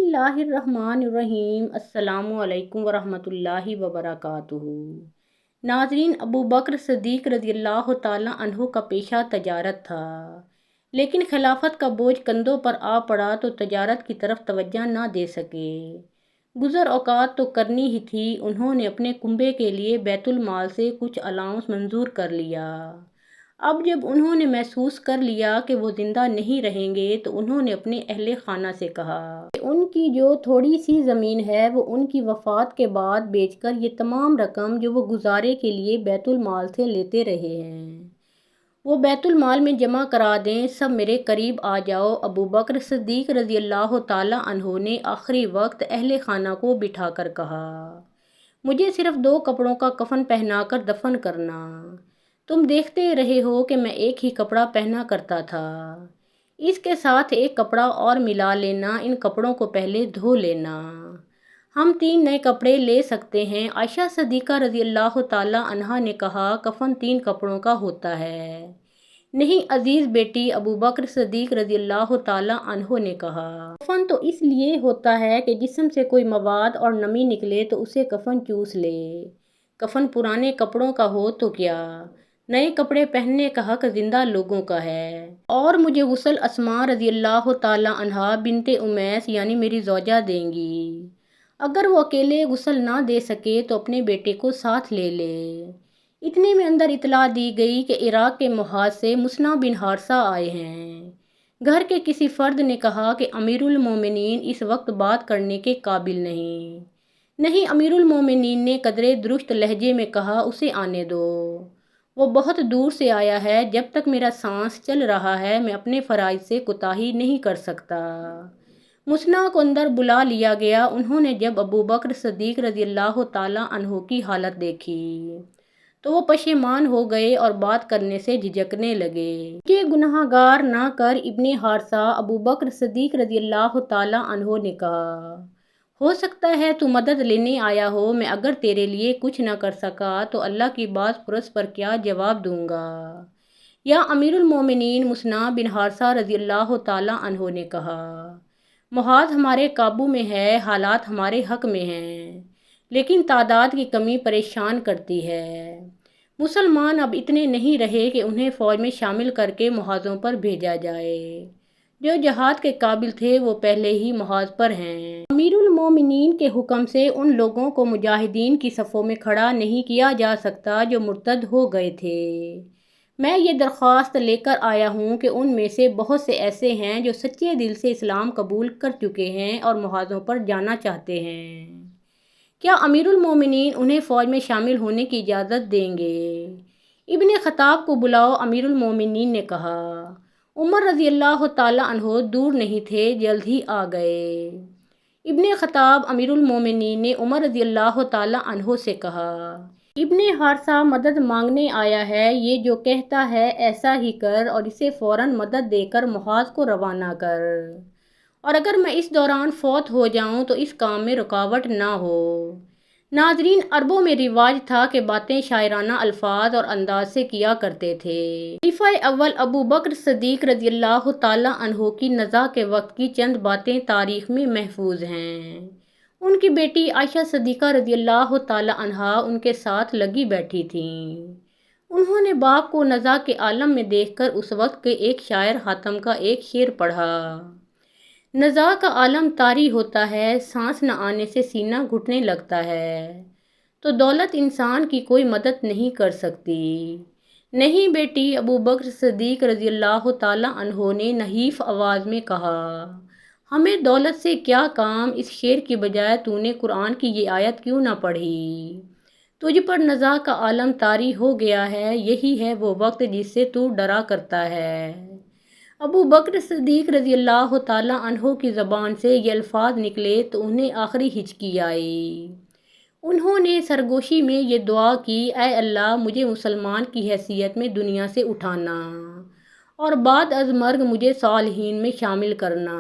اللہ الرحمن الرحیم۔ السلام علیکم ورحمۃ اللہ وبرکاتہ۔ ناظرین، ابو بکر صدیق رضی اللہ تعالیٰ عنہ کا پیشہ تجارت تھا، لیکن خلافت کا بوجھ کندھوں پر آ پڑا تو تجارت کی طرف توجہ نہ دے سکے۔ گزر اوقات تو کرنی ہی تھی، انہوں نے اپنے کنبے کے لیے بیت المال سے کچھ الاؤنس منظور کر لیا۔ اب جب انہوں نے محسوس کر لیا کہ وہ زندہ نہیں رہیں گے تو انہوں نے اپنے اہل خانہ سے کہا کہ ان کی جو تھوڑی سی زمین ہے وہ ان کی وفات کے بعد بیچ کر یہ تمام رقم جو وہ گزارے کے لیے بیت المال سے لیتے رہے ہیں وہ بیت المال میں جمع کرا دیں، سب میرے قریب آ جاؤ۔ ابو بکر صدیق رضی اللہ تعالیٰ عنہ نے آخری وقت اہل خانہ کو بٹھا کر کہا، مجھے صرف 2 کپڑوں کا کفن پہنا کر دفن کرنا۔ تم دیکھتے رہے ہو کہ میں ایک ہی کپڑا پہنا کرتا تھا، اس کے ساتھ ایک کپڑا اور ملا لینا، ان کپڑوں کو پہلے دھو لینا۔ ہم 3 نئے کپڑے لے سکتے ہیں۔ عائشہ صدیقہ رضی اللہ تعالیٰ عنہا نے کہا، کفن 3 کپڑوں کا ہوتا ہے۔ نہیں عزیز بیٹی، ابو بکر صدیق رضی اللہ تعالیٰ عنہ نے کہا، کفن تو اس لیے ہوتا ہے کہ جسم سے کوئی مواد اور نمی نکلے تو اسے کفن چوس لے۔ کفن پرانے کپڑوں کا ہو تو کیا، نئے کپڑے پہننے کا حق زندہ لوگوں کا ہے۔ اور مجھے غسل اسماء رضی اللہ تعالیٰ عنہا بنت امیس یعنی میری زوجہ دیں گی۔ اگر وہ اکیلے غسل نہ دے سکے تو اپنے بیٹے کو ساتھ لے لے۔ اتنے میں اندر اطلاع دی گئی کہ عراق کے محاذ سے مصنع بن حارثہ آئے ہیں۔ گھر کے کسی فرد نے کہا کہ امیر المومنین اس وقت بات کرنے کے قابل نہیں۔ نہیں، امیر المومنین نے قدرے درشت لہجے میں کہا، اسے آنے دو، وہ بہت دور سے آیا ہے، جب تک میرا سانس چل رہا ہے میں اپنے فرائض سے کوتاہی نہیں کر سکتا۔ مصنع کو اندر بلا لیا گیا۔ انہوں نے جب ابو بکر صدیق رضی اللہ تعالیٰ عنہ کی حالت دیکھی تو وہ پشیمان ہو گئے اور بات کرنے سے جھجکنے لگے۔ مجھے گناہ گار نہ کر ابن حارثہ، ابو بکر صدیق رضی اللہ تعالیٰ عنہ نے کہا، ہو سکتا ہے تو مدد لینے آیا ہو، میں اگر تیرے لیے کچھ نہ کر سکا تو اللہ کی باز پرس پر کیا جواب دوں گا؟ یا امیر المومنین، مصنع بن حارثہ رضی اللہ تعالیٰ عنہ نے کہا، محاذ ہمارے قابو میں ہے، حالات ہمارے حق میں ہیں، لیکن تعداد کی کمی پریشان کرتی ہے۔ مسلمان اب اتنے نہیں رہے کہ انہیں فوج میں شامل کر کے محاذوں پر بھیجا جائے۔ جو جہاد کے قابل تھے وہ پہلے ہی محاذ پر ہیں۔ امیر المومنین کے حکم سے ان لوگوں کو مجاہدین کی صفوں میں کھڑا نہیں کیا جا سکتا جو مرتد ہو گئے تھے۔ میں یہ درخواست لے کر آیا ہوں کہ ان میں سے بہت سے ایسے ہیں جو سچے دل سے اسلام قبول کر چکے ہیں اور محاذوں پر جانا چاہتے ہیں۔ کیا امیر المومنین انہیں فوج میں شامل ہونے کی اجازت دیں گے؟ ابن خطاب کو بلاؤ، امیر المومنین نے کہا۔ عمر رضی اللہ تعالیٰ عنہ دور نہیں تھے، جلد ہی آ گئے۔ ابن خطاب امیر المومنین نے عمر رضی اللہ تعالیٰ عنہ سے کہا، ابن حارثہ مدد مانگنے آیا ہے، یہ جو کہتا ہے ایسا ہی کر اور اسے فوراً مدد دے کر محاذ کو روانہ کر، اور اگر میں اس دوران فوت ہو جاؤں تو اس کام میں رکاوٹ نہ ہو۔ ناظرین، عربوں میں رواج تھا کہ باتیں شاعرانہ الفاظ اور انداز سے کیا کرتے تھے۔ خلیفہ اول ابو بکر صدیق رضی اللہ تعالیٰ عنہ کی نزا کے وقت کی چند باتیں تاریخ میں محفوظ ہیں۔ ان کی بیٹی عائشہ صدیقہ رضی اللہ تعالیٰ عنہا ان کے ساتھ لگی بیٹھی تھیں۔ انہوں نے باپ کو نزا کے عالم میں دیکھ کر اس وقت کے ایک شاعر حاتم کا ایک شعر پڑھا، نزا کا عالم طاری ہوتا ہے، سانس نہ آنے سے سینہ گھٹنے لگتا ہے، تو دولت انسان کی کوئی مدد نہیں کر سکتی۔ نہیں بیٹی، ابو بکر صدیق رضی اللہ تعالیٰ عنہ نے نحیف آواز میں کہا، ہمیں دولت سے کیا کام، اس شعر کی بجائے تو نے قرآن کی یہ آیت کیوں نہ پڑھی؟ تجھ پر نزا کا عالم طاری ہو گیا ہے، یہی ہے وہ وقت جس سے تو ڈرا کرتا ہے۔ ابو بکر صدیق رضی اللہ تعالیٰ عنہ کی زبان سے یہ الفاظ نکلے تو انہیں آخری ہچکی آئی۔ انہوں نے سرگوشی میں یہ دعا کی، اے اللہ، مجھے مسلمان کی حیثیت میں دنیا سے اٹھانا اور بعد از مرگ مجھے صالحین میں شامل کرنا۔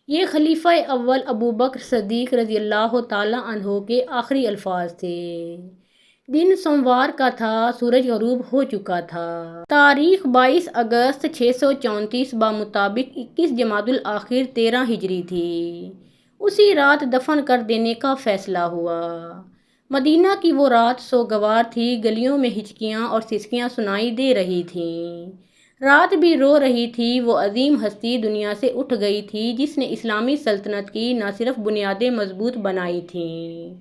یہ خلیفہ اول ابو بکر صدیق رضی اللہ تعالیٰ عنہ کے آخری الفاظ تھے۔ دن سوموار کا تھا، سورج غروب ہو چکا تھا۔ تاریخ 22 اگست 634 بمطابق 21 جمادی الاخر 13 ہجری تھی۔ اسی رات دفن کر دینے کا فیصلہ ہوا۔ مدینہ کی وہ رات سوگوار تھی، گلیوں میں ہچکیاں اور سسکیاں سنائی دے رہی تھیں۔ رات بھی رو رہی تھی، وہ عظیم ہستی دنیا سے اٹھ گئی تھی جس نے اسلامی سلطنت کی نہ صرف بنیادیں مضبوط بنائی تھیں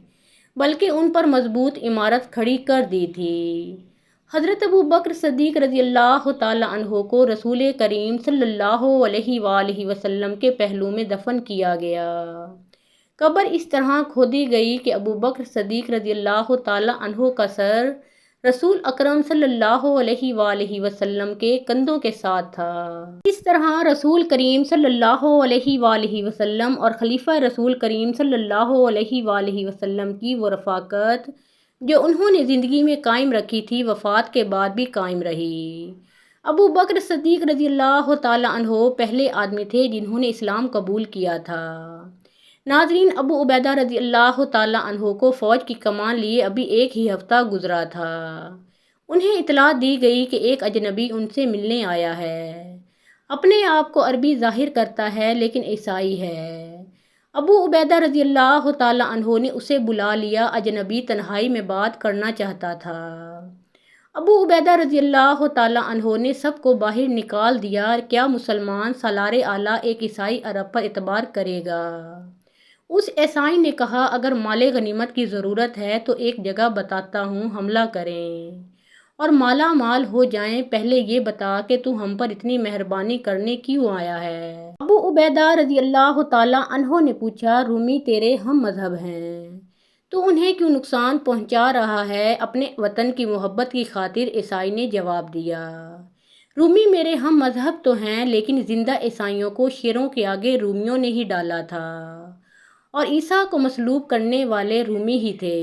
بلکہ ان پر مضبوط عمارت کھڑی کر دی تھی۔ حضرت ابوبکر صدیق رضی اللہ تعالیٰ عنہ کو رسول کریم صلی اللہ علیہ وآلہ وسلم کے پہلو میں دفن کیا گیا۔ قبر اس طرح کھودی گئی کہ ابوبکر صدیق رضی اللہ تعالیٰ عنہ کا سر رسول اکرم صلی اللہ علیہ وآلہ وسلم کے کندھوں کے ساتھ تھا۔ اس طرح رسول کریم صلی اللہ علیہ وآلہ وسلم اور خلیفہ رسول کریم صلی اللہ علیہ وآلہ وسلم کی وہ رفاقت جو انہوں نے زندگی میں قائم رکھی تھی، وفات کے بعد بھی قائم رہی۔ ابوبکر صدیق رضی اللہ تعالیٰ عنہ پہلے آدمی تھے جنہوں نے اسلام قبول کیا تھا۔ ناظرین، ابو عبیدہ رضی اللہ تعالیٰ عنہ کو فوج کی کمان لیے ابھی ایک ہی ہفتہ گزرا تھا۔ انہیں اطلاع دی گئی کہ ایک اجنبی ان سے ملنے آیا ہے، اپنے آپ کو عربی ظاہر کرتا ہے لیکن عیسائی ہے۔ ابو عبیدہ رضی اللہ تعالیٰ عنہ نے اسے بلا لیا۔ اجنبی تنہائی میں بات کرنا چاہتا تھا۔ ابو عبیدہ رضی اللہ تعالیٰ عنہ نے سب کو باہر نکال دیا۔ کیا مسلمان سالار اعلیٰ ایک عیسائی عرب پر اعتبار کرے گا؟ اس عیسائی نے کہا، اگر مال غنیمت کی ضرورت ہے تو ایک جگہ بتاتا ہوں، حملہ کریں اور مالا مال ہو جائیں۔ پہلے یہ بتا کہ تو ہم پر اتنی مہربانی کرنے کیوں آیا ہے؟ ابو عبیدہ رضی اللہ تعالیٰ عنہ نے پوچھا، رومی تیرے ہم مذہب ہیں، تو انہیں کیوں نقصان پہنچا رہا ہے؟ اپنے وطن کی محبت کی خاطر عیسائی نے جواب دیا، رومی میرے ہم مذہب تو ہیں لیکن زندہ عیسائیوں کو شیروں کے آگے رومیوں نے ہی ڈالا تھا اور عیسیٰ کو مصلوب کرنے والے رومی ہی تھے۔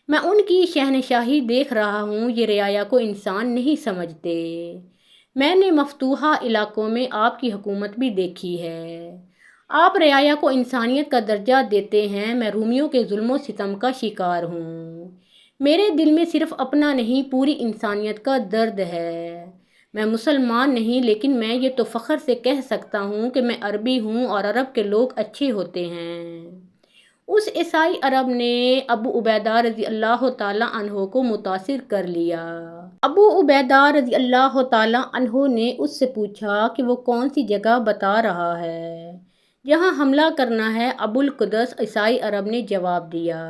میں ان کی شہنشاہی دیکھ رہا ہوں، یہ رعایا کو انسان نہیں سمجھتے۔ میں نے مفتوحہ علاقوں میں آپ کی حکومت بھی دیکھی ہے، آپ رعایا کو انسانیت کا درجہ دیتے ہیں۔ میں رومیوں کے ظلم و ستم کا شکار ہوں، میرے دل میں صرف اپنا نہیں پوری انسانیت کا درد ہے۔ میں مسلمان نہیں لیکن میں یہ تو فخر سے کہہ سکتا ہوں کہ میں عربی ہوں اور عرب کے لوگ اچھے ہوتے ہیں۔ اس عیسائی عرب نے ابو عبیدہ رضی اللہ تعالیٰ عنہ کو متاثر کر لیا۔ ابو عبیدہ رضی اللہ تعالیٰ عنہ نے اس سے پوچھا کہ وہ کون سی جگہ بتا رہا ہے جہاں حملہ کرنا ہے۔ ابو القدس عیسائی عرب نے جواب دیا،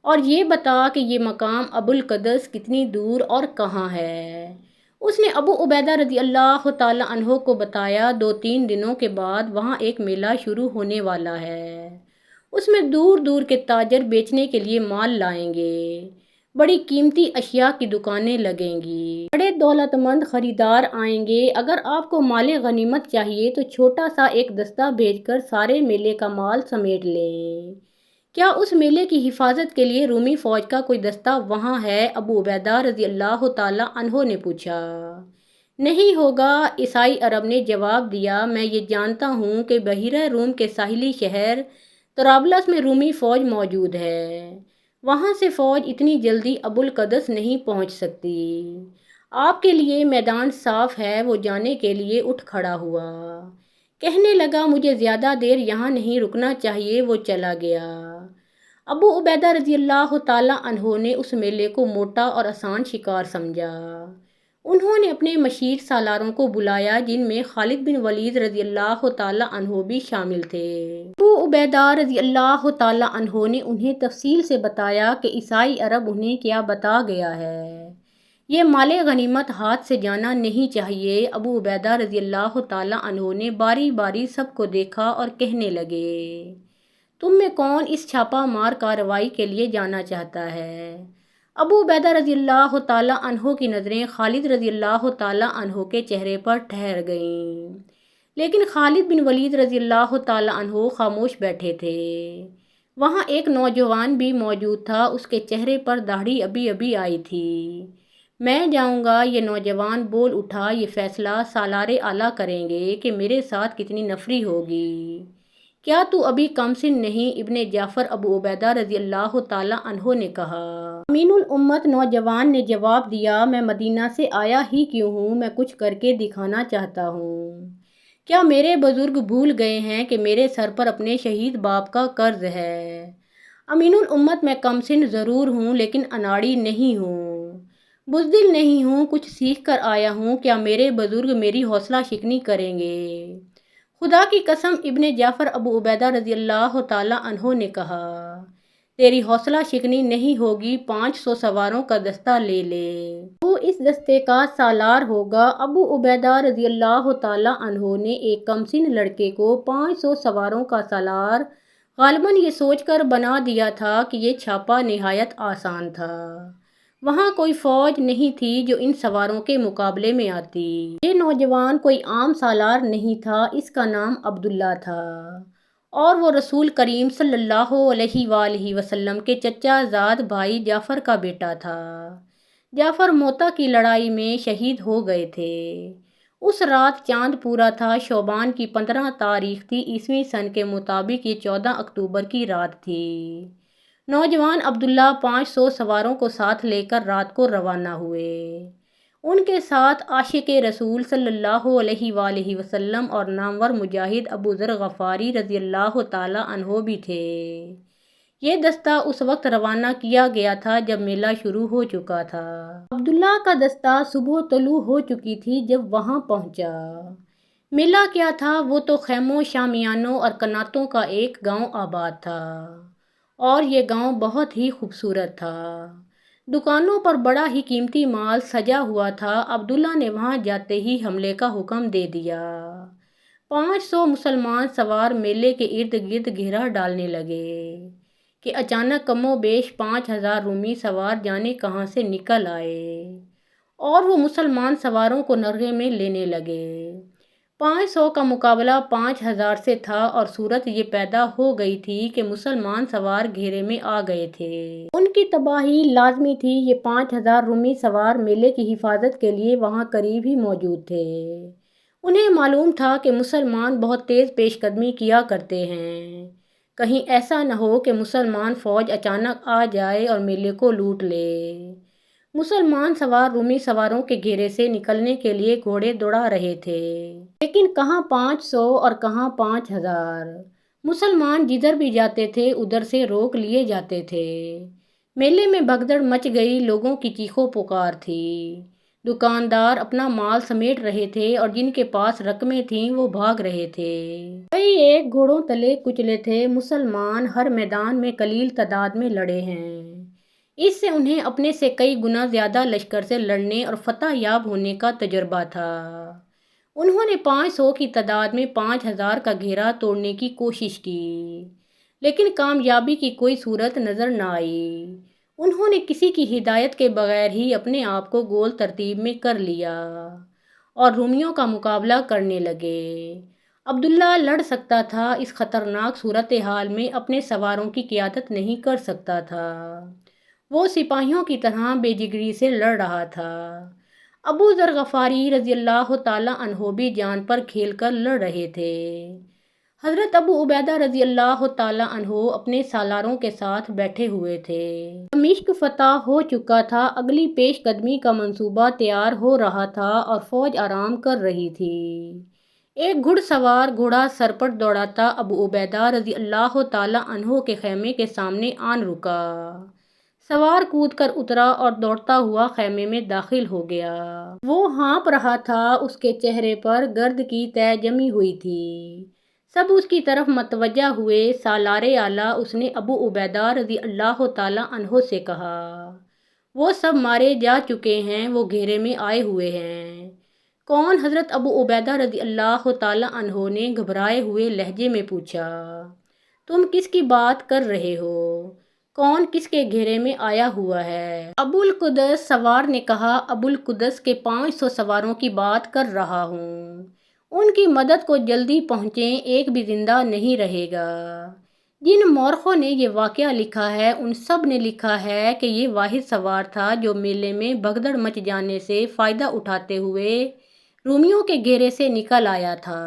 اور یہ بتا کہ یہ مقام ابو القدس کتنی دور اور کہاں ہے؟ اس نے ابو عبیدہ رضی اللہ تعالیٰ عنہ کو بتایا، 2-3 دنوں کے بعد وہاں ایک میلہ شروع ہونے والا ہے، اس میں دور دور کے تاجر بیچنے کے لیے مال لائیں گے، بڑی قیمتی اشیاء کی دکانیں لگیں گی، بڑے دولت مند خریدار آئیں گے۔ اگر آپ کو مال غنیمت چاہیے تو چھوٹا سا ایک دستہ بھیج کر سارے میلے کا مال سمیٹ لیں۔ کیا اس میلے کی حفاظت کے لیے رومی فوج کا کوئی دستہ وہاں ہے؟ ابو عبیدہ رضی اللہ تعالیٰ عنہ نے پوچھا۔ نہیں ہوگا، عیسائی عرب نے جواب دیا، میں یہ جانتا ہوں کہ بحیرہ روم کے ساحلی شہر طرابلس میں رومی فوج موجود ہے، وہاں سے فوج اتنی جلدی ابو القدس نہیں پہنچ سکتی۔ آپ کے لیے میدان صاف ہے۔ وہ جانے کے لیے اٹھ کھڑا ہوا، کہنے لگا، مجھے زیادہ دیر یہاں نہیں رکنا چاہیے۔ وہ چلا گیا۔ ابو عبیدہ رضی اللہ تعالیٰ عنہ نے اس میلے کو موٹا اور آسان شکار سمجھا۔ انہوں نے اپنے مشیر سالاروں کو بلایا جن میں خالد بن ولید رضی اللہ تعالیٰ عنہ بھی شامل تھے۔ ابو عبیدہ رضی اللہ تعالیٰ عنہ نے انہیں تفصیل سے بتایا کہ عیسائی عرب انہیں کیا بتا گیا ہے، یہ مال غنیمت ہاتھ سے جانا نہیں چاہیے۔ ابو عبیدہ رضی اللہ تعالیٰ عنہ نے باری باری سب کو دیکھا اور کہنے لگے، تم میں کون اس چھاپا مار کارروائی کے لیے جانا چاہتا ہے؟ ابو عبیدہ رضی اللہ تعالیٰ عنہ کی نظریں خالد رضی اللہ تعالیٰ عنہ کے چہرے پر ٹھہر گئیں، لیکن خالد بن ولید رضی اللہ تعالیٰ عنہ خاموش بیٹھے تھے۔ وہاں ایک نوجوان بھی موجود تھا، اس کے چہرے پر داڑھی ابھی ابھی آئی تھی۔ میں جاؤں گا، یہ نوجوان بول اٹھا، یہ فیصلہ سالار اعلیٰ کریں گے کہ میرے ساتھ کتنی نفری ہوگی۔ کیا تو ابھی کم سن نہیں؟ ابن جعفر ابو عبیدہ رضی اللہ تعالیٰ عنہ نے کہا۔ امین الامت نوجوان نے جواب دیا، میں مدینہ سے آیا ہی کیوں ہوں، میں کچھ کر کے دکھانا چاہتا ہوں۔ کیا میرے بزرگ بھول گئے ہیں کہ میرے سر پر اپنے شہید باپ کا قرض ہے؟ امین الامت میں کم سن ضرور ہوں لیکن اناڑی نہیں ہوں، بزدل نہیں ہوں، کچھ سیکھ کر آیا ہوں، کیا میرے بزرگ میری حوصلہ شکنی کریں گے؟ خدا کی قسم، ابن جعفر ابو عبیدہ رضی اللہ تعالیٰ عنہ نے کہا، تیری حوصلہ شکنی نہیں ہوگی، 500 سواروں کا دستہ لے لے، تو اس دستے کا سالار ہوگا۔ ابو عبیدہ رضی اللہ تعالیٰ عنہ نے ایک کمسن لڑکے کو 500 سواروں کا سالار غالباً یہ سوچ کر بنا دیا تھا کہ یہ چھاپا نہایت آسان تھا، وہاں کوئی فوج نہیں تھی جو ان سواروں کے مقابلے میں آتی۔ یہ نوجوان کوئی عام سالار نہیں تھا، اس کا نام عبداللہ تھا اور وہ رسول کریم صلی اللہ علیہ وآلہ وسلم کے چچا زاد بھائی جعفر کا بیٹا تھا۔ جعفر موتا کی لڑائی میں شہید ہو گئے تھے۔ اس رات چاند پورا تھا، شعبان کی 15 تاریخ تھی، عیسوی سن کے مطابق یہ 14 اکتوبر کی رات تھی۔ نوجوان عبداللہ 500 سواروں کو ساتھ لے کر رات کو روانہ ہوئے۔ ان کے ساتھ عاشق رسول صلی اللہ علیہ وآلہ وسلم اور نامور مجاہد ابو ذر غفاری رضی اللہ تعالیٰ عنہ بھی تھے۔ یہ دستہ اس وقت روانہ کیا گیا تھا جب میلہ شروع ہو چکا تھا۔ عبداللہ کا دستہ صبح طلوع ہو چکی تھی جب وہاں پہنچا۔ میلہ کیا تھا؟ وہ تو خیموں، شامیانوں اور کناتوں کا ایک گاؤں آباد تھا، اور یہ گاؤں بہت ہی خوبصورت تھا۔ دکانوں پر بڑا ہی قیمتی مال سجا ہوا تھا۔ عبداللہ نے وہاں جاتے ہی حملے کا حکم دے دیا۔ 500 مسلمان سوار میلے کے ارد گرد گھیرا ڈالنے لگے کہ اچانک کم و بیش 5000 رومی سوار جانے کہاں سے نکل آئے اور وہ مسلمان سواروں کو نرغے میں لینے لگے۔ 500 کا مقابلہ 5000 سے تھا اور صورت یہ پیدا ہو گئی تھی کہ مسلمان سوار گھیرے میں آ گئے تھے۔ ان کی تباہی لازمی تھی۔ یہ 5000 رومی سوار میلے کی حفاظت کے لیے وہاں قریب ہی موجود تھے۔ انہیں معلوم تھا کہ مسلمان بہت تیز پیش قدمی کیا کرتے ہیں، کہیں ایسا نہ ہو کہ مسلمان فوج اچانک آ جائے اور میلے کو لوٹ لے۔ مسلمان سوار رومی سواروں کے گھیرے سے نکلنے کے لیے گھوڑے دوڑا رہے تھے، لیکن کہاں 500 اور کہاں 5000۔ مسلمان جدھر بھی جاتے تھے ادھر سے روک لیے جاتے تھے۔ میلے میں بھگدڑ مچ گئی، لوگوں کی چیخو پکار تھی۔ دکاندار اپنا مال سمیٹ رہے تھے اور جن کے پاس رقمیں تھیں وہ بھاگ رہے تھے۔ کئی ایک گھوڑوں تلے کچلے تھے۔ مسلمان ہر میدان میں قلیل تعداد میں لڑے ہیں، اس سے انہیں اپنے سے کئی گنا زیادہ لشکر سے لڑنے اور فتح یاب ہونے کا تجربہ تھا۔ انہوں نے 500 کی تعداد میں 5000 کا گھیرا توڑنے کی کوشش کی، لیکن کامیابی کی کوئی صورت نظر نہ آئی۔ انہوں نے کسی کی ہدایت کے بغیر ہی اپنے آپ کو گول ترتیب میں کر لیا اور رومیوں کا مقابلہ کرنے لگے۔ عبداللہ لڑ سکتا تھا، اس خطرناک صورتحال میں اپنے سواروں کی قیادت نہیں کر سکتا تھا۔ وہ سپاہیوں کی طرح بے جگری سے لڑ رہا تھا۔ ابو ذر غفاری رضی اللہ تعالیٰ عنہ بھی جان پر کھیل کر لڑ رہے تھے۔ حضرت ابو عبیدہ رضی اللہ تعالیٰ عنہ اپنے سالاروں کے ساتھ بیٹھے ہوئے تھے۔ دمشق فتح ہو چکا تھا، اگلی پیش قدمی کا منصوبہ تیار ہو رہا تھا اور فوج آرام کر رہی تھی۔ ایک گھڑ سوار گھوڑا سر پر دوڑاتا ابو عبیدہ رضی اللہ تعالیٰ عنہ کے خیمے کے سامنے آن رکا۔ سوار کود کر اترا اور دوڑتا ہوا خیمے میں داخل ہو گیا۔ وہ ہانپ رہا تھا، اس کے چہرے پر گرد کی تہ جمی ہوئی تھی۔ سب اس کی طرف متوجہ ہوئے۔ سالار اعلیٰ، اس نے ابو عبیدہ رضی اللہ تعالیٰ عنہ سے کہا، وہ سب مارے جا چکے ہیں، وہ گھیرے میں آئے ہوئے ہیں۔ کون؟ حضرت ابو عبیدہ رضی اللہ تعالیٰ عنہ نے گھبرائے ہوئے لہجے میں پوچھا۔ تم کس کی بات کر رہے ہو؟ کون کس کے گھیرے میں آیا ہوا ہے؟ ابو القدس، سوار نے کہا، ابو القدس کے 500 سواروں کی بات کر رہا ہوں۔ ان کی مدد کو جلدی پہنچیں، ایک بھی زندہ نہیں رہے گا۔ جن مورخوں نے یہ واقعہ لکھا ہے ان سب نے لکھا ہے کہ یہ واحد سوار تھا جو میلے میں بھگدڑ مچ جانے سے فائدہ اٹھاتے ہوئے رومیوں کے گھیرے سے نکل آیا تھا۔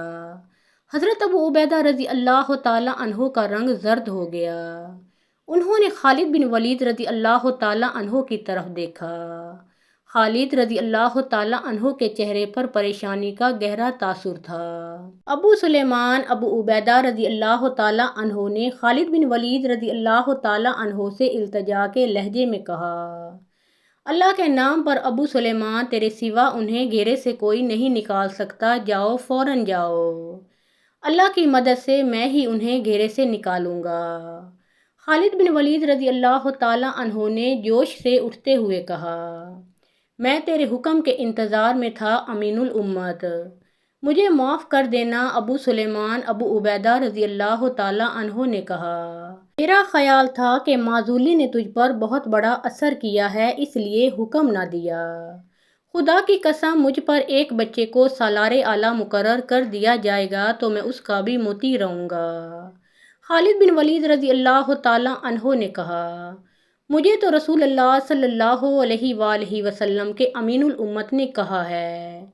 حضرت ابو عبیدہ رضی اللہ تعالیٰ عنہ کا رنگ زرد ہو گیا۔ انہوں نے خالد بن ولید رضی اللہ تعالیٰ عنہ کی طرف دیکھا۔ خالد رضی اللہ تعالیٰ عنہ کے چہرے پر پریشانی کا گہرا تاثر تھا۔ ابو سلیمان ابو عبیدہ رضی اللہ تعالیٰ عنہ نے خالد بن ولید رضی اللہ تعالیٰ عنہ سے التجا کے لہجے میں کہا، اللہ کے نام پر ابو سلیمان، تیرے سوا انہیں گھیرے سے کوئی نہیں نکال سکتا، جاؤ فوراً جاؤ، اللہ کی مدد سے میں ہی انہیں گھیرے سے نکالوں گا۔ خالد بن ولید رضی اللہ تعالیٰ عنہ نے جوش سے اٹھتے ہوئے کہا، میں تیرے حکم کے انتظار میں تھا امین الامت، مجھے معاف کر دینا۔ ابو سلیمان ابو عبیدہ رضی اللہ تعالیٰ عنہ نے کہا، میرا خیال تھا کہ معزولی نے تجھ پر بہت بڑا اثر کیا ہے، اس لیے حکم نہ دیا۔ خدا کی قسم، مجھ پر ایک بچے کو سالار اعلیٰ مقرر کر دیا جائے گا تو میں اس کا بھی مطیع رہوں گا۔ خالد بن ولید رضی اللہ تعالیٰ عنہ نے کہا، مجھے تو رسول اللہ صلی اللہ علیہ وآلہ وسلم کے امین الامت نے کہا ہے،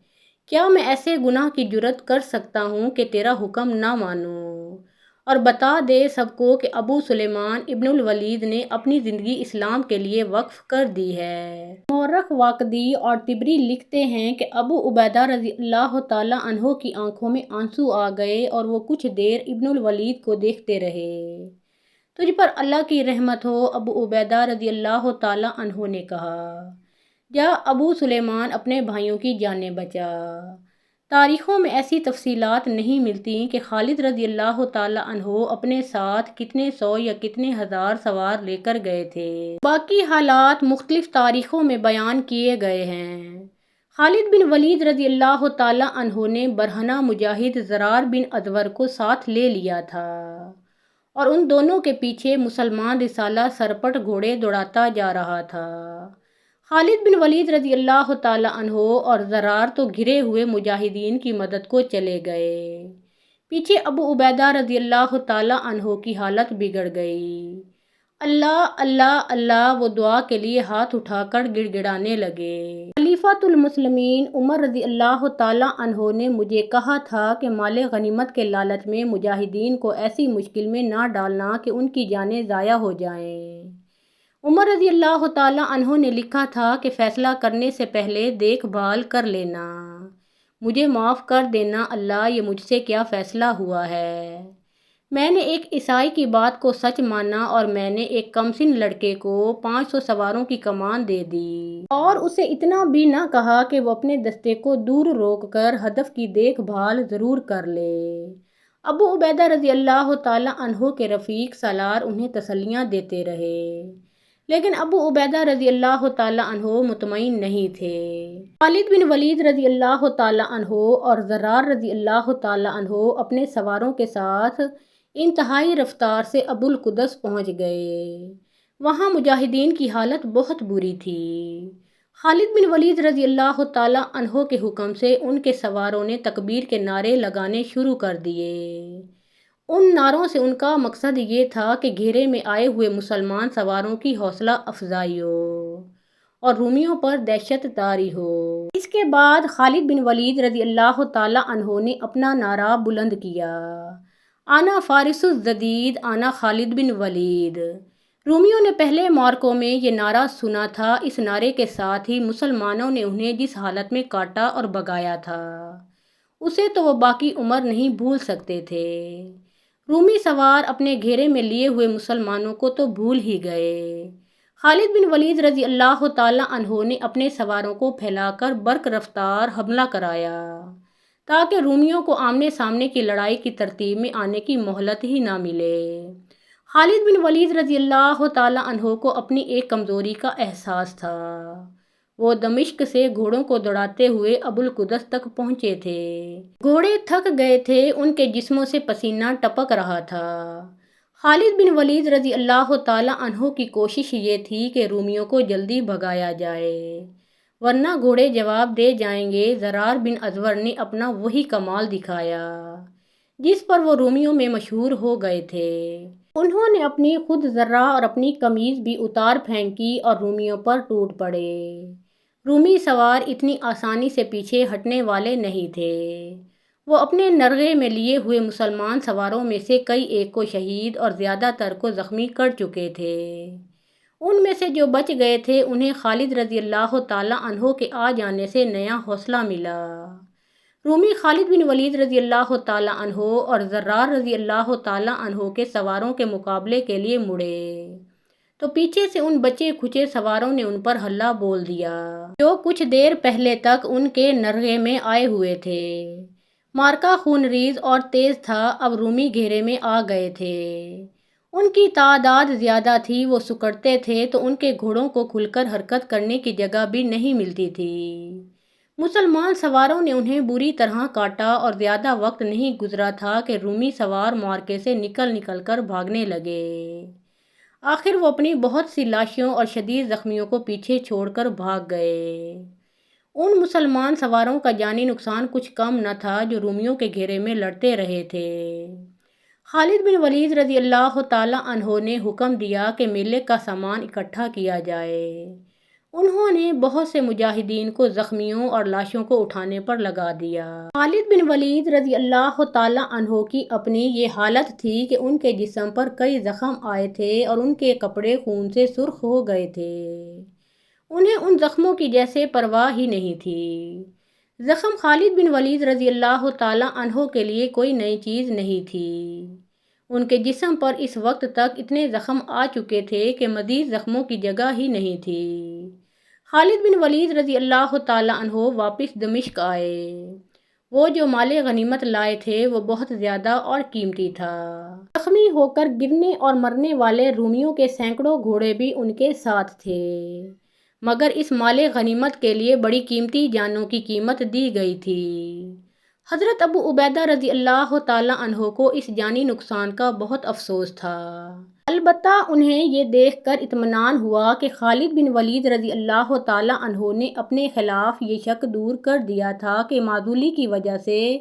کیا میں ایسے گناہ کی جرات کر سکتا ہوں کہ تیرا حکم نہ مانوں؟ اور بتا دے سب کو کہ ابو سلیمان ابن الولید نے اپنی زندگی اسلام کے لیے وقف کر دی ہے۔ مورخ واقدی اور طبری لکھتے ہیں کہ ابو عبیدہ رضی اللہ تعالیٰ عنہ کی آنکھوں میں آنسو آ گئے اور وہ کچھ دیر ابن الولید کو دیکھتے رہے۔ تجھ پر اللہ کی رحمت ہو، ابو عبیدہ رضی اللہ تعالیٰ عنہ نے کہا، جا ابو سلیمان، اپنے بھائیوں کی جانیں بچا۔ تاریخوں میں ایسی تفصیلات نہیں ملتی کہ خالد رضی اللہ تعالیٰ عنہ اپنے ساتھ کتنے سو یا کتنے ہزار سوار لے کر گئے تھے۔ باقی حالات مختلف تاریخوں میں بیان کیے گئے ہیں۔ خالد بن ولید رضی اللہ تعالیٰ عنہ نے برہنہ مجاہد زرار بن ازور کو ساتھ لے لیا تھا اور ان دونوں کے پیچھے مسلمان رسالہ سرپٹ گھوڑے دوڑاتا جا رہا تھا۔ خالد بن ولید رضی اللہ تعالیٰ عنہ اور زرار تو گھرے ہوئے مجاہدین کی مدد کو چلے گئے، پیچھے ابو عبیدہ رضی اللہ تعالیٰ عنہ کی حالت بگڑ گئی۔ اللہ اللہ اللہ، وہ دعا کے لیے ہاتھ اٹھا کر گڑ گڑانے لگے۔ خلیفۃ المسلمین عمر رضی اللہ تعالیٰ عنہ نے مجھے کہا تھا کہ مال غنیمت کے لالچ میں مجاہدین کو ایسی مشکل میں نہ ڈالنا کہ ان کی جانیں ضائع ہو جائیں۔ عمر رضی اللہ تعالیٰ عنہ نے لکھا تھا کہ فیصلہ کرنے سے پہلے دیکھ بھال کر لینا، مجھے معاف کر دینا اللہ، یہ مجھ سے کیا فیصلہ ہوا ہے۔ میں نے ایک عیسائی کی بات کو سچ مانا اور میں نے ایک کمسن لڑکے کو 500 سواروں کی کمان دے دی اور اسے اتنا بھی نہ کہا کہ وہ اپنے دستے کو دور روک کر ہدف کی دیکھ بھال ضرور کر لے۔ ابو عبیدہ رضی اللہ تعالیٰ عنہ کے رفیق سالار انہیں تسلیاں دیتے رہے، لیکن ابو عبیدہ رضی اللہ تعالیٰ عنہ مطمئن نہیں تھے۔ خالد بن ولید رضی اللہ تعالیٰ عنہ اور زرار رضی اللہ تعالیٰ عنہ اپنے سواروں کے ساتھ انتہائی رفتار سے ابو القدس پہنچ گئے۔ وہاں مجاہدین کی حالت بہت بری تھی۔ خالد بن ولید رضی اللہ تعالیٰ عنہ کے حکم سے ان کے سواروں نے تکبیر کے نعرے لگانے شروع کر دیے۔ ان نعروں سے ان کا مقصد یہ تھا کہ گھیرے میں آئے ہوئے مسلمان سواروں کی حوصلہ افزائی ہو اور رومیوں پر دہشت طاری ہو۔ اس کے بعد خالد بن ولید رضی اللہ تعالیٰ عنہ نے اپنا نعرہ بلند کیا، آنا فارس الجدید، آنا خالد بن ولید۔ رومیوں نے پہلے معرکوں میں یہ نعرہ سنا تھا۔ اس نعرے کے ساتھ ہی مسلمانوں نے انہیں جس حالت میں کاٹا اور بھگایا تھا، اسے تو وہ باقی عمر نہیں بھول سکتے تھے۔ رومی سوار اپنے گھیرے میں لیے ہوئے مسلمانوں کو تو بھول ہی گئے۔ خالد بن ولید رضی اللہ تعالیٰ عنہ نے اپنے سواروں کو پھیلا کر برق رفتار حملہ کرایا تاکہ رومیوں کو آمنے سامنے کی لڑائی کی ترتیب میں آنے کی مہلت ہی نہ ملے۔ خالد بن ولید رضی اللہ تعالیٰ عنہ کو اپنی ایک کمزوری کا احساس تھا۔ وہ دمشق سے گھوڑوں کو دوڑاتے ہوئے ابو القدس تک پہنچے تھے۔ گھوڑے تھک گئے تھے، ان کے جسموں سے پسینہ ٹپک رہا تھا۔ خالد بن ولید رضی اللہ تعالیٰ عنہ کی کوشش یہ تھی کہ رومیوں کو جلدی بھگایا جائے، ورنہ گھوڑے جواب دے جائیں گے۔ زرار بن ازور نے اپنا وہی کمال دکھایا جس پر وہ رومیوں میں مشہور ہو گئے تھے۔ انہوں نے اپنی خود ذرہ اور اپنی قمیض بھی اتار پھینکی اور رومیوں پر ٹوٹ پڑے۔ رومی سوار اتنی آسانی سے پیچھے ہٹنے والے نہیں تھے۔ وہ اپنے نرغے میں لیے ہوئے مسلمان سواروں میں سے کئی ایک کو شہید اور زیادہ تر کو زخمی کر چکے تھے۔ ان میں سے جو بچ گئے تھے انہیں خالد رضی اللہ تعالیٰ عنہ کے آ جانے سے نیا حوصلہ ملا۔ رومی خالد بن ولید رضی اللہ تعالیٰ عنہ اور زرار رضی اللہ تعالیٰ عنہ کے سواروں کے مقابلے کے لیے مڑے تو پیچھے سے ان بچے کھچے سواروں نے ان پر حلہ بول دیا جو کچھ دیر پہلے تک ان کے نرغے میں آئے ہوئے تھے۔ مارکا خونریز اور تیز تھا، اب رومی گھیرے میں آ گئے تھے۔ ان کی تعداد زیادہ تھی، وہ سکڑتے تھے تو ان کے گھوڑوں کو کھل کر حرکت کرنے کی جگہ بھی نہیں ملتی تھی۔ مسلمان سواروں نے انہیں بری طرح کاٹا اور زیادہ وقت نہیں گزرا تھا کہ رومی سوار معرکے سے نکل کر بھاگنے لگے۔ آخر وہ اپنی بہت سی لاشوں اور شدید زخمیوں کو پیچھے چھوڑ کر بھاگ گئے۔ ان مسلمان سواروں کا جانی نقصان کچھ کم نہ تھا جو رومیوں کے گھیرے میں لڑتے رہے تھے۔ خالد بن ولید رضی اللہ تعالیٰ عنہ نے حکم دیا کہ میلے کا سامان اکٹھا کیا جائے۔ انہوں نے بہت سے مجاہدین کو زخمیوں اور لاشوں کو اٹھانے پر لگا دیا۔ خالد بن ولید رضی اللہ تعالیٰ عنہ کی اپنی یہ حالت تھی کہ ان کے جسم پر کئی زخم آئے تھے اور ان کے کپڑے خون سے سرخ ہو گئے تھے۔ انہیں ان زخموں کی جیسے پرواہ ہی نہیں تھی۔ زخم خالد بن ولید رضی اللہ تعالیٰ عنہ کے لیے کوئی نئی چیز نہیں تھی۔ ان کے جسم پر اس وقت تک اتنے زخم آ چکے تھے کہ مزید زخموں کی جگہ ہی نہیں تھی۔ خالد بن ولید رضی اللہ تعالیٰ عنہ واپس دمشق آئے۔ وہ جو مال غنیمت لائے تھے وہ بہت زیادہ اور قیمتی تھا۔ زخمی ہو کر گرنے اور مرنے والے رومیوں کے سینکڑوں گھوڑے بھی ان کے ساتھ تھے، مگر اس مال غنیمت کے لیے بڑی قیمتی جانوں کی قیمت دی گئی تھی۔ حضرت ابو عبیدہ رضی اللہ تعالیٰ عنہ کو اس جانی نقصان کا بہت افسوس تھا۔ البتہ انہیں یہ دیکھ کر اطمینان ہوا کہ خالد بن ولید رضی اللہ تعالیٰ عنہ نے اپنے خلاف یہ شک دور کر دیا تھا کہ معدولی کی وجہ سے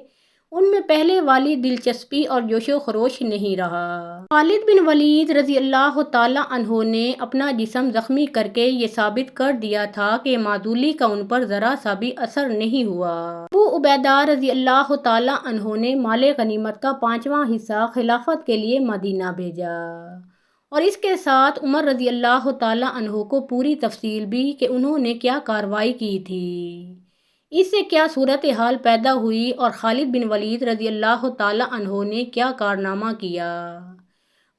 ان میں پہلے والی دلچسپی اور جوش و خروش نہیں رہا۔ خالد بن ولید رضی اللہ تعالیٰ عنہ نے اپنا جسم زخمی کر کے یہ ثابت کر دیا تھا کہ معدولی کا ان پر ذرا سا بھی اثر نہیں ہوا۔ ابو عبیدہ رضی اللہ تعالیٰ عنہ نے مال غنیمت کا 5واں حصہ خلافت کے لیے مدینہ بھیجا اور اس کے ساتھ عمر رضی اللہ تعالیٰ عنہ کو پوری تفصیل بھی کہ انہوں نے کیا کارروائی کی تھی، اس سے کیا صورتحال پیدا ہوئی اور خالد بن ولید رضی اللہ تعالیٰ عنہ نے کیا کارنامہ کیا۔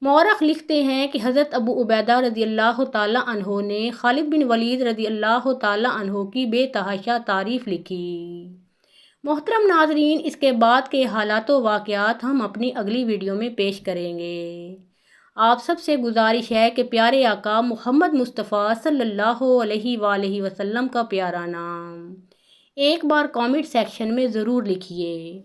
مورخ لکھتے ہیں کہ حضرت ابو عبیدہ رضی اللہ تعالیٰ عنہ نے خالد بن ولید رضی اللہ تعالیٰ عنہ کی بے تحاشا تعریف لکھی۔ محترم ناظرین، اس کے بعد کے حالات و واقعات ہم اپنی اگلی ویڈیو میں پیش کریں گے۔ آپ سب سے گزارش ہے کہ پیارے آقا محمد مصطفیٰ صلی اللہ علیہ وآلہ وسلم کا پیارا نام ایک بار کامنٹ سیکشن میں ضرور لکھیے۔